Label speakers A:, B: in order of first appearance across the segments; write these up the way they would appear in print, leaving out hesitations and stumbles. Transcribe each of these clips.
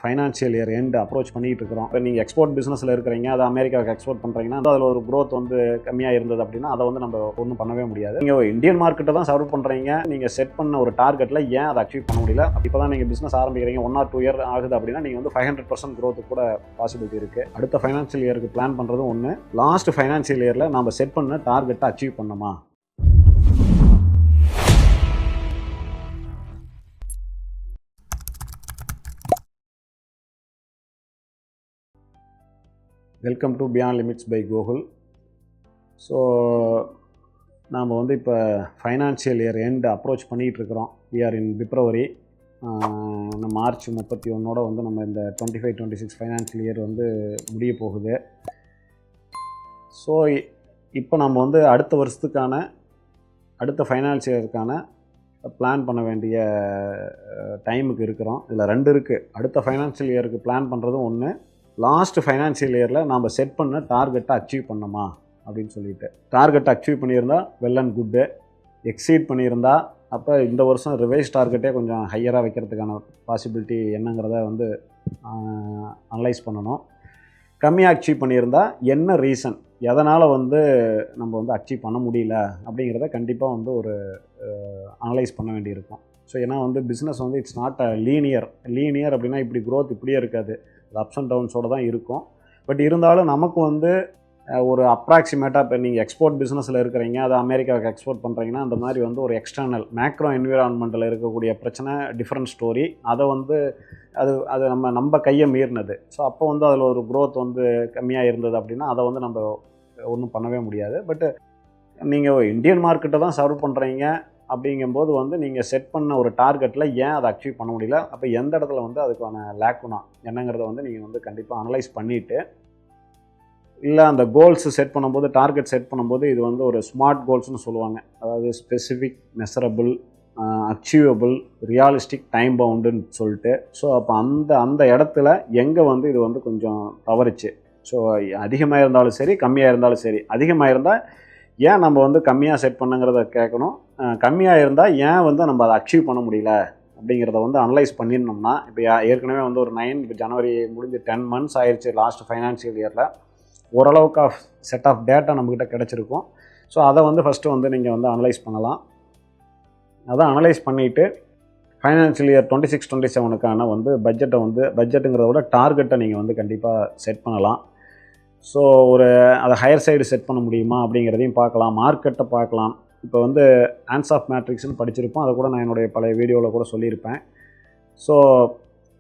A: Financial year end approach பண்ணிகிட்டு இருக்கிறோம். இப்போ நீங்கள் எக்ஸ்போர்ட் பிஸ்னஸில் இருக்கிறீங்க, அது அமெரிக்காவுக்கு எக்ஸ்போர்ட் பண்ணுறீங்கன்னா அதில் ஒரு க்ரோத் வந்து கம்மியாக இருந்தது அப்படின்னா அதை வந்து நம்ம ஒன்றும் பண்ணவே முடியாது. நீங்கள் இந்தியன் மார்க்கெட்டை தான் சர்வ் பண்ணுறீங்க, நீங்கள் செட் பண்ண ஒரு டார்கெட்டில் ஏன் அதை அச்சீவ் பண்ண முடியல? இப்போ தான் நீங்கள் பிஸ்னஸ் ஆரம்பிக்கிறீங்க, 1 or 2 இயர் ஆகுது அப்படின்னா நீங்கள் வந்து 500% க்ரோத்து கூட பாசிபிலிட்டி இருக்குது. அடுத்த ஃபைனான்ஷியல் இயருக்கு பிளான் பண்ணுறதும் ஒன்று, லாஸ்ட் ஃபைனான்ஷியல் இயரில் நம்ம செட் பண்ண டார்கெட்டை அச்சீவ் பண்ணோமா? Welcome to beyond limits by Gokul. So நாம் வந்து இப்போ ஃபைனான்ஷியல் இயர் எண்ட் அப்ரோச் பண்ணிகிட்டு இருக்கிறோம். We are in February. March 31 வந்து நம்ம இந்த 25-26 ஃபைனான்ஷியல் இயர் வந்து முடிய போகுது. ஸோ இப்போ நம்ம வந்து அடுத்த வருஷத்துக்கான அடுத்த ஃபைனான்ஷியல் இயருக்கான பிளான் பண்ண வேண்டிய டைமுக்கு இருக்கிறோம். இதில் 2 இருக்குது. அடுத்த ஃபைனான்ஷியல் இயருக்கு பிளான் பண்ணுறதும் ஒன்று, லாஸ்ட் ஃபைனான்ஷியல் இயரில் நாம் செட் பண்ண டார்கெட்டை அச்சீவ் பண்ணோமா அப்படின்னு சொல்லிட்டு. டார்கெட்டை அச்சீவ் பண்ணியிருந்தால் வெல் அண்ட் குட்டு. எக்ஸீட் பண்ணியிருந்தா அப்போ இந்த வருஷம் ரிவைஸ் டார்கெட்டே கொஞ்சம் ஹையராக வைக்கிறதுக்கான பாசிபிலிட்டி என்னங்கிறத வந்து அனலைஸ் பண்ணணும். கம்மியாக அச்சீவ் பண்ணியிருந்தால் என்ன ரீசன், எதனால் வந்து நம்ம வந்து அச்சீவ் பண்ண முடியல அப்படிங்கிறத கண்டிப்பாக வந்து ஒரு அனலைஸ் பண்ண வேண்டியிருக்கும். ஸோ ஏன்னா வந்து பிஸ்னஸ் வந்து இட்ஸ் நாட் அ லீனியர் அப்படின்னா இப்படி க்ரோத் இப்படியே இருக்காது, அப்ஸ் அண்ட் டவுன்ஸோடு தான் இருக்கும். பட் இருந்தாலும் நமக்கு வந்து ஒரு அப்ராக்சிமேட்டாக இப்போ நீங்கள் எக்ஸ்போர்ட் பிஸ்னஸில் இருக்கிறீங்க, அது அமெரிக்காவுக்கு எக்ஸ்போர்ட் பண்ணுறீங்கன்னா அந்த மாதிரி வந்து ஒரு எக்ஸ்டர்னல் மேக்ரோ என்விரான்மெண்ட்டில் இருக்கக்கூடிய பிரச்சனை டிஃப்ரெண்ட் ஸ்டோரி. அதை வந்து அது நம்ம கையை மீறினது. ஸோ அப்போ வந்து அதில் ஒரு க்ரோத் வந்து கம்மியாக இருந்தது அப்படின்னா அதை வந்து நம்ம ஒன்றும் பண்ணவே முடியாது. பட்டு நீங்கள் இந்தியன் மார்க்கெட்டை தான் சர்வ் பண்ணுறீங்க அப்படிங்கும்போது வந்து நீங்கள் செட் பண்ண ஒரு டார்கெட்டில் ஏன் அதை அச்சீவ் பண்ண முடியல, அப்போ எந்த இடத்துல வந்து அதுக்கான லேக்குனா என்னங்கிறத வந்து நீங்கள் வந்து கண்டிப்பாக அனலைஸ் பண்ணிவிட்டு, இல்லை அந்த கோல்ஸ் செட் பண்ணும்போது, டார்கெட் செட் பண்ணும்போது இது வந்து ஒரு ஸ்மார்ட் கோல்ஸ்னு சொல்லுவாங்க. அதாவது specific, measurable, achievable, realistic, time பவுண்டுன்னு சொல்லிட்டு. ஸோ அப்போ அந்த இடத்துல எங்கே வந்து இது வந்து கொஞ்சம் தவறுச்சு. ஸோ அதிகமாக இருந்தாலும் சரி, கம்மியாக இருந்தாலும் சரி. அதிகமாக இருந்தால் ஏன் நம்ம வந்து கம்மியாக செட் பண்ணுங்கிறத கேட்கணும். கம்மியாக இருந்தால் ஏன் வந்து நம்ம அதை அச்சீவ் பண்ண முடியல அப்படிங்கிறத வந்து அனலைஸ் பண்ணியிருந்தோம்னா, இப்போ ஏற்கனவே வந்து ஒரு 9 இப்போ ஜனவரி முடிஞ்சு 10 months ஆயிடுச்சு. லாஸ்ட் ஃபைனான்ஷியல் இயரில் ஓரளவுக்கு செட் ஆஃப் டேட்டா நம்மக்கிட்ட கிடச்சிருக்கும். ஸோ அதை வந்து ஃபஸ்ட்டு வந்து நீங்கள் வந்து அனலைஸ் பண்ணலாம். அதை அனலைஸ் பண்ணிவிட்டு ஃபைனான்ஷியல் இயர் 26-27க்கான வந்து பட்ஜெட்டுங்கிறத விட டார்கெட்டை நீங்கள் வந்து கண்டிப்பாக செட் பண்ணலாம். ஸோ அதை ஹையர் சைடு செட் பண்ண முடியுமா அப்படிங்கிறதையும் பார்க்கலாம், மார்க்கெட்டை பார்க்கலாம். இப்போ வந்து ஆன்ஸ் ஆஃப் மேட்ரிக்ஸ்னு படிச்சிருப்போம், அதை கூட நான் என்னுடைய பழைய வீடியோவில் கூட சொல்லியிருப்பேன். ஸோ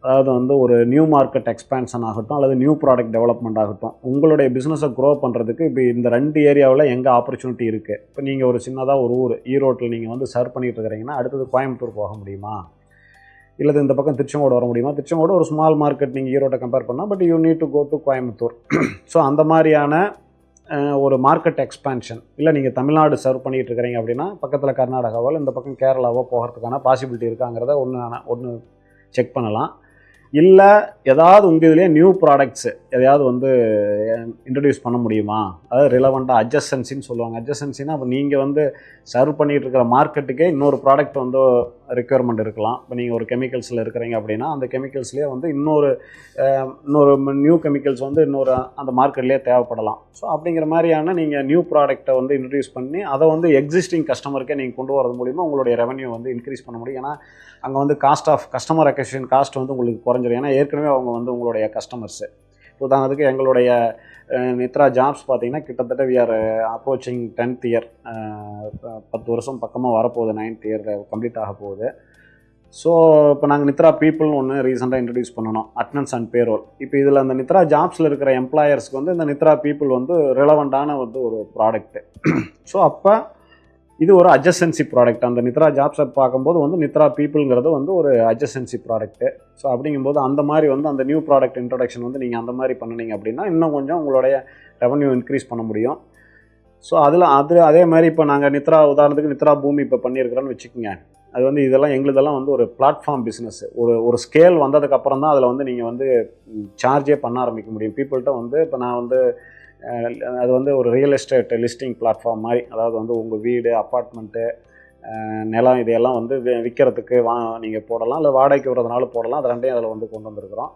A: அதாவது வந்து ஒரு நியூ மார்க்கெட் எக்ஸ்பேன்ஷன் ஆகட்டும் அல்லது நியூ ப்ராடக்ட் டெவலப்மெண்ட் ஆகட்டும், உங்களுடைய பிஸ்னஸை க்ரோ பண்ணுறதுக்கு இப்போ இந்த 2 ஏரியாவில் எங்கே ஆப்பர்ச்சுனிட்டி இருக்குது. இப்போ நீங்கள் ஒரு சின்னதாக ஒரு ஊர் ஈரோட்டில் நீங்கள் வந்து சர்வ் பண்ணிகிட்டு இருக்கிறீங்கன்னா அடுத்தது கோயம்புத்தூர் போக முடியுமா, இல்லை இந்த பக்கம் திருச்செங்கோடு வர முடியுமா? திருச்செங்கோடு ஒரு ஸ்மால் மார்க்கெட் நீங்கள் ஈரோட்டை கம்பேர் பண்ணால், but you need to go to Coimbatore. So அந்த மாதிரியான ஒரு மார்க்கெட் எக்ஸ்பேன்ஷன். இல்லை நீங்கள் தமிழ்நாடு சர்வ் பண்ணிகிட்டு இருக்கிறீங்க அப்படின்னா பக்கத்தில் கர்நாடகாவோ இந்த பக்கம் கேரளாவோ போகிறதுக்கான பாசிபிலிட்டி இருக்காங்கிறத ஒன்று செக் பண்ணலாம். இல்லை ஏதாவது உங்கள் இதிலே நியூ ப்ராடக்ட்ஸு எதையாவது வந்து இன்ட்ரடியூஸ் பண்ண முடியுமா? அதாவது ரிலவெண்ட்டாக அட்ஜஸ்டன்சின்னு சொல்லுவாங்க. அட்ஜஸ்டன்சின்னா அப்போ நீங்கள் வந்து சர்வ் பண்ணிகிட்டு இருக்கிற மார்க்கெட்டுக்கே இன்னொரு ப்ராடக்ட் வந்து ரெக்யர்மெண்ட் இருக்கலாம். இப்போ நீங்கள் ஒரு கெமிக்கல்ஸில் இருக்கிறீங்க அப்படின்னா அந்த கெமிக்கல்ஸ்லேயே வந்து இன்னொரு நியூ கெமிக்கல்ஸ் வந்து அந்த மார்க்கெட்லேயே தேவைப்படலாம். ஸோ அப்படிங்கிற மாதிரியான நீங்கள் நியூ ப்ராடக்ட்டை வந்து இன்ட்ரடியூஸ் பண்ணி அதை வந்து எக்ஸிஸ்டிங் கஸ்டமருக்கே நீங்கள் கொண்டு வரது மூலிமா உங்களுடைய ரெவன்யூ வந்து இன்க்ரீஸ் பண்ண முடியும். ஏன்னா அங்கே வந்து கஸ்டமர் அக்விசிஷன் காஸ்ட் வந்து உங்களுக்கு குறைஞ்சிரும். ஏன்னா ஏற்கனவே அவங்க வந்து உங்களுடைய கஸ்டமர்ஸு. உதாரணத்துக்கு எங்களுடைய நித்ரா ஜாப்ஸ் பார்த்திங்கன்னா கிட்டத்தட்ட we are approaching 10th year. 10 வருஷம் பக்கமாக வரப்போகுது, 9th இயர் கம்ப்ளீட் ஆக போகுது. ஸோ இப்போ நாங்கள் நித்ரா பீப்புள்னு ஒன்று ரீசெண்டாக இன்ட்ரடியூஸ் பண்ணணும், அட்டனன்ஸ் அண்ட் பேரோல். இப்போ இதில் அந்த நித்ரா ஜாப்ஸில் இருக்கிற எம்ப்ளாயர்ஸ்க்கு வந்து இந்த நித்ரா பீப்புள் வந்து ரிலவெண்ட்டான வந்து ஒரு ப்ராடக்ட்டு. ஸோ அப்போ இது ஒரு அட்ஜஸ்டன்சி ப்ராடக்ட். அந்த நித்ரா ஜாப்ஸை பார்க்கும்போது வந்து நித்ரா பீப்புளுங்கிறது வந்து ஒரு அட்ஜஸ்டன்சி ப்ராடக்ட்டு. ஸோ அப்படிங்கும்போது அந்த மாதிரி வந்து அந்த நியூ ப்ராடக்ட் இன்ட்ரடக்ஷன் வந்து நீங்கள் அந்த மாதிரி பண்ணினீங்க அப்படின்னா இன்னும் கொஞ்சம் உங்களுடைய ரெவன்யூ இன்க்ரீஸ் பண்ண முடியும். ஸோ அதே மாதிரி இப்போ நாங்கள் உதாரணத்துக்கு நித்ரா பூமி இப்போ பண்ணியிருக்கிறோன்னு வச்சுக்கோங்க. அது வந்து எங்களுதெல்லாம் வந்து ஒரு பிளாட்ஃபார்ம் பிஸ்னஸ். ஒரு ஸ்கேல் வந்ததுக்கப்புறம் தான் அதில் வந்து நீங்கள் வந்து சார்ஜே பண்ண ஆரம்பிக்க முடியும் பீப்புள்கிட்ட வந்து. இப்போ நான் வந்து அது வந்து ஒரு ரியல் எஸ்டேட் லிஸ்டிங் பிளாட்ஃபார்ம் மாதிரி. அதாவது வந்து உங்கள் வீடு, அப்பார்ட்மெண்ட்டு, நிலம் இதையெல்லாம் வந்து விற்கிறதுக்கு நீங்கள் போடலாம், இல்லை வாடகைக்கு விடுறதுனால போடலாம். அது ரெண்டையும் அதில் வந்து கொண்டு வந்திருக்கிறோம்.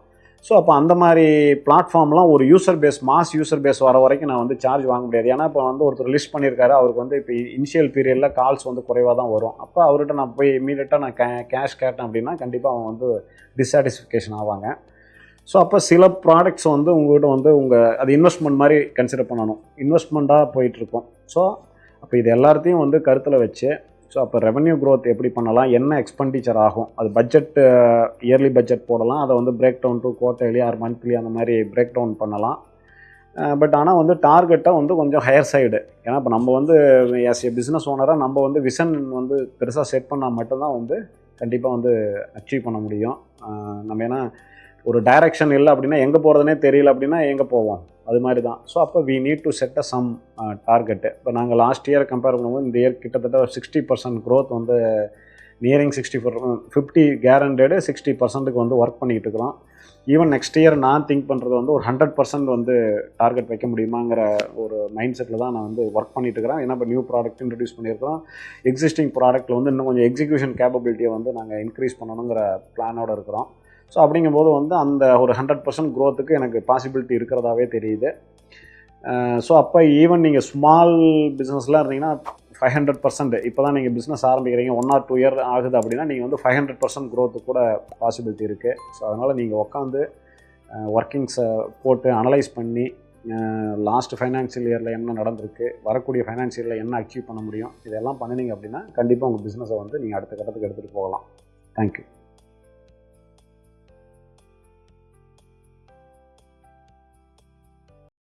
A: ஸோ அப்போ அந்த மாதிரி பிளாட்ஃபார்ம்லாம் ஒரு யூசர் பேஸ் யூசர் பேஸ் வர வரைக்கும் நான் வந்து சார்ஜ் வாங்க முடியாது. ஏன்னா இப்போ வந்து ஒருத்தர் லிஸ்ட் பண்ணியிருக்காரு, அவருக்கு வந்து இப்போ இனிஷியல் பீரியடில் கால்ஸ் வந்து குறைவாக தான் வரும். அப்போ அவர்கிட்ட நான் போய் இமீடியட்டாக நான் கேஷ் கேட்டேன் அப்படின்னா கண்டிப்பாக அவங்க வந்து டிஸாட்டிஸ்ஃபிகேஷன் ஆவாங்க. ஸோ அப்போ சில ப்ராடக்ட்ஸ் வந்து உங்கள்கிட்ட வந்து அது இன்வெஸ்ட்மெண்ட் மாதிரி கன்சிடர் பண்ணணும், இன்வெஸ்ட்மெண்ட்டாக போயிட்டுருக்கும். ஸோ அப்போ இது எல்லாத்தையும் வந்து கருத்தில் வச்சு ஸோ அப்போ ரெவன்யூ க்ரோத் எப்படி பண்ணலாம், என்ன எக்ஸ்பெண்டிச்சர் ஆகும், அது பட்ஜெட் இயர்லி பட்ஜெட் போடலாம், அதை வந்து break down to quarterly or monthly அந்த மாதிரி பிரேக் டவுன் பண்ணலாம். பட் ஆனால் வந்து டார்கெட்டை வந்து கொஞ்சம் ஹையர் சைடு. ஏன்னா இப்போ நம்ம வந்து ஆஸ் ஏ பிஸ்னஸ் ஓனராக நம்ம வந்து விஷன் வந்து பெருசாக செட் பண்ணால் மட்டும்தான் வந்து கண்டிப்பாக வந்து அச்சீவ் பண்ண முடியும். நம்ம ஏன்னா ஒரு டைரக்ஷன் இல்லை அப்படின்னா எங்கே போகிறதுனே தெரியல அப்படின்னா எங்கே போவோம், அது மாதிரி தான். ஸோ அப்போ we need to set a some target. இப்போ நாங்கள் லாஸ்ட் இயர் கம்பேர் பண்ணும்போது இந்த இயர் கிட்டத்தட்ட 60% க்ரோத் வந்து நியரிங் 50 கேரண்டடு 60%க்கு வந்து ஒர்க் பண்ணிக்கிட்டு இருக்கிறோம். ஈவன் நெக்ஸ்ட் இயர் நான் திங்க் பண்ணுறது வந்து ஒரு 100% வந்து டார்கெட் வைக்க முடியுமாங்கிற ஒரு மைண்ட் செட்டில் தான் நான் வந்து ஒர்க் பண்ணிட்டு இருக்கிறேன். ஏன்னா இப்போ நியூ ப்ராடக்ட் இன்ட்ரடியூஸ் பண்ணியிருக்கிறோம். எக்ஸிஸ்டிங் ப்ராடக்ட்டில் வந்து இன்னும் கொஞ்சம் எக்ஸிக்யூஷன் கேப்பபிலிட்டியை வந்து நாங்கள் இன்க்ரீஸ் பண்ணணுங்கிற பிளானோடு இருக்கிறோம். ஸோ அப்படிங்கும்போது வந்து அந்த ஒரு 100% க்ரோத்துக்கு எனக்கு பாசிபிலிட்டி இருக்கிறதாவே தெரியுது. ஸோ அப்போ ஈவன் நீங்கள் ஸ்மால் பிஸ்னஸ்லாம் இருந்தீங்கன்னா 500% இப்போ தான் நீங்கள் பிஸ்னஸ் ஆரம்பிக்கிறீங்க 1 or 2 இயர் ஆகுது அப்படின்னா நீங்கள் வந்து 500% க்ரோத்து கூட பாசிபிலிட்டி இருக்குது. ஸோ அதனால் நீங்கள் உட்காந்து ஒர்க்கிங்ஸை போட்டு அனலைஸ் பண்ணி லாஸ்ட் ஃபைனான்ஷியல் இயரில் என்ன நடந்திருக்கு, வரக்கூடிய ஃபைனான்ஷியல் இயரில் என்ன அச்சீவ் பண்ண முடியும், இதெல்லாம் பண்ணினீங்க அப்படின்னா கண்டிப்பாக உங்கள் பிஸ்னஸை வந்து நீங்கள் அடுத்த கட்டத்துக்கு எடுத்துகிட்டு போகலாம். தேங்க்யூ.